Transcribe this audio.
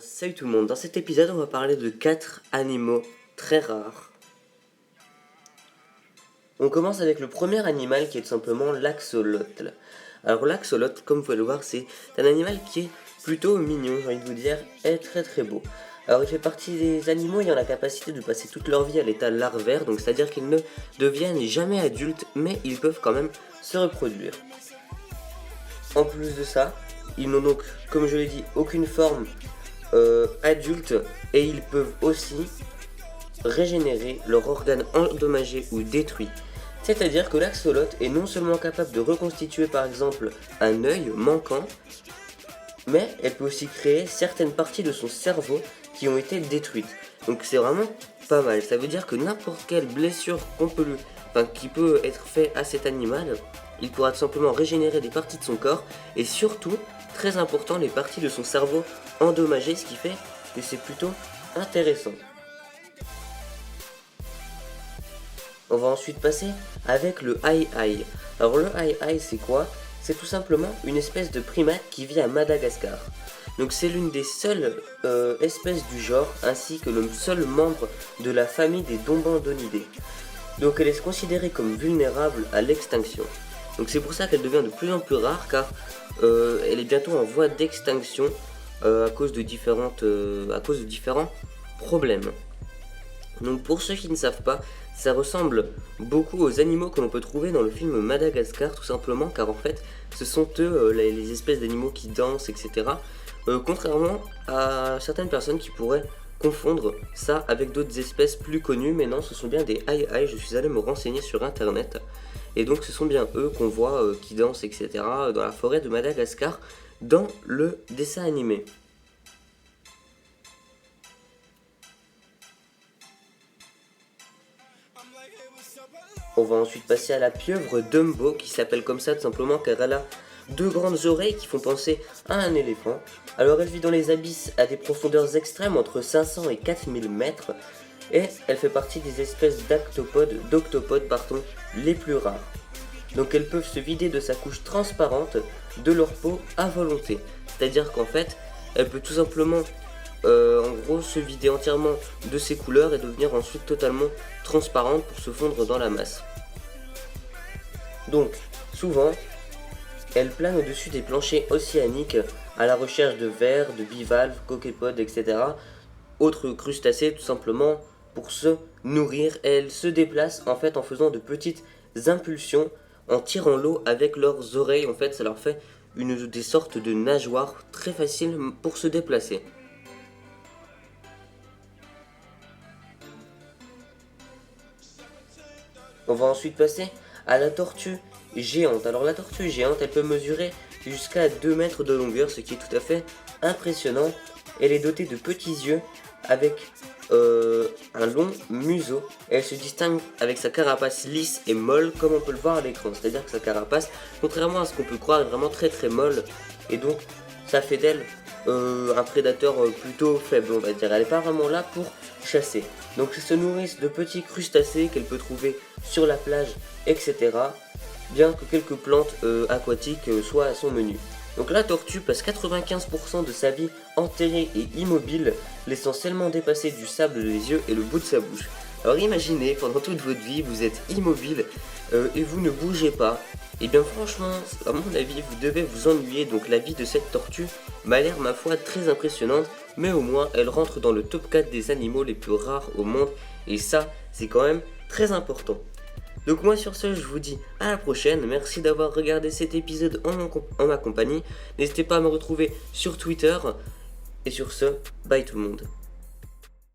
Salut tout le monde, dans cet épisode on va parler de 4 animaux très rares. On commence avec le premier animal qui est tout simplement l'axolotl. Alors l'axolotl, comme vous pouvez le voir, c'est un animal qui est plutôt mignon, j'ai envie de vous dire, et très très beau. Alors il fait partie des animaux ayant la capacité de passer toute leur vie à l'état larvaire, donc c'est-à-dire qu'ils ne deviennent jamais adultes, mais ils peuvent quand même se reproduire. En plus de ça, ils n'ont donc, comme je l'ai dit, aucune forme adulte, et ils peuvent aussi régénérer leurs organes endommagés ou détruits. C'est-à-dire que l'axolotl est non seulement capable de reconstituer par exemple un œil manquant, mais elle peut aussi créer certaines parties de son cerveau qui ont été détruites. Donc c'est vraiment pas mal. Ça veut dire que n'importe quelle blessure qui peut être faite à cet animal, il pourra tout simplement régénérer des parties de son corps et surtout, très important, les parties de son cerveau endommagées, ce qui fait que c'est plutôt intéressant. On va ensuite passer avec le aï-aï. Alors le aï-aï c'est quoi? C'est tout simplement une espèce de primate qui vit à Madagascar. Donc c'est l'une des seules espèces du genre, ainsi que le seul membre de la famille des Dombandonidés. Donc elle est considérée comme vulnérable à l'extinction. Donc c'est pour ça qu'elle devient de plus en plus rare, car elle est bientôt en voie d'extinction à cause de différents problèmes. Donc pour ceux qui ne savent pas, ça ressemble beaucoup aux animaux que l'on peut trouver dans le film Madagascar, tout simplement, car en fait ce sont eux les espèces d'animaux qui dansent, etc. Contrairement à certaines personnes qui pourraient confondre ça avec d'autres espèces plus connues, mais non, ce sont bien des aï-aï. Je suis allé me renseigner sur internet, et donc ce sont bien eux qu'on voit qui dansent, etc. dans la forêt de Madagascar dans le dessin animé. On va ensuite passer à la pieuvre Dumbo, qui s'appelle comme ça tout simplement car elle a deux grandes oreilles qui font penser à un éléphant. Alors elle vit dans les abysses à des profondeurs extrêmes entre 500 et 4000 mètres, et elle fait partie des espèces d'octopodes les plus rares. Donc elles peuvent se vider de sa couche transparente de leur peau à volonté. C'est-à-dire qu'en fait, elle peut tout simplement se vider entièrement de ses couleurs et devenir ensuite totalement transparente pour se fondre dans la masse. Donc, souvent, elle plane au-dessus des planchers océaniques à la recherche de vers, de bivalves, coquépodes, etc. Autres crustacés tout simplement pour se nourrir, et elles se déplacent en fait en faisant de petites impulsions, en tirant l'eau avec leurs oreilles. En fait, ça leur fait des sortes de nageoires très faciles pour se déplacer. On va ensuite passer à la tortue géante. Alors la tortue géante, elle peut mesurer jusqu'à 2 mètres de longueur, ce qui est tout à fait impressionnant. Elle est dotée de petits yeux avec un long museau. Elle se distingue avec sa carapace lisse et molle, comme on peut le voir à l'écran. C'est-à-dire que sa carapace, contrairement à ce qu'on peut croire, est vraiment très très molle. Et donc ça fait d'elle un prédateur plutôt faible, on va dire. Elle n'est pas vraiment là pour chasser. Donc elle se nourrissent de petits crustacés qu'elle peut trouver sur la plage, etc. Bien que quelques plantes aquatiques soient à son menu. Donc la tortue passe 95% de sa vie enterrée et immobile, laissant seulement dépasser du sable les yeux et le bout de sa bouche. Alors imaginez, pendant toute votre vie, vous êtes immobile et vous ne bougez pas. Et bien franchement, à mon avis, vous devez vous ennuyer. Donc la vie de cette tortue m'a l'air, ma foi, très impressionnante. Mais au moins, elle rentre dans le top 4 des animaux les plus rares au monde. Et ça, c'est quand même très important. Donc moi sur ce, je vous dis à la prochaine. Merci d'avoir regardé cet épisode en ma compagnie. N'hésitez pas à me retrouver sur Twitter. Et sur ce, bye tout le monde.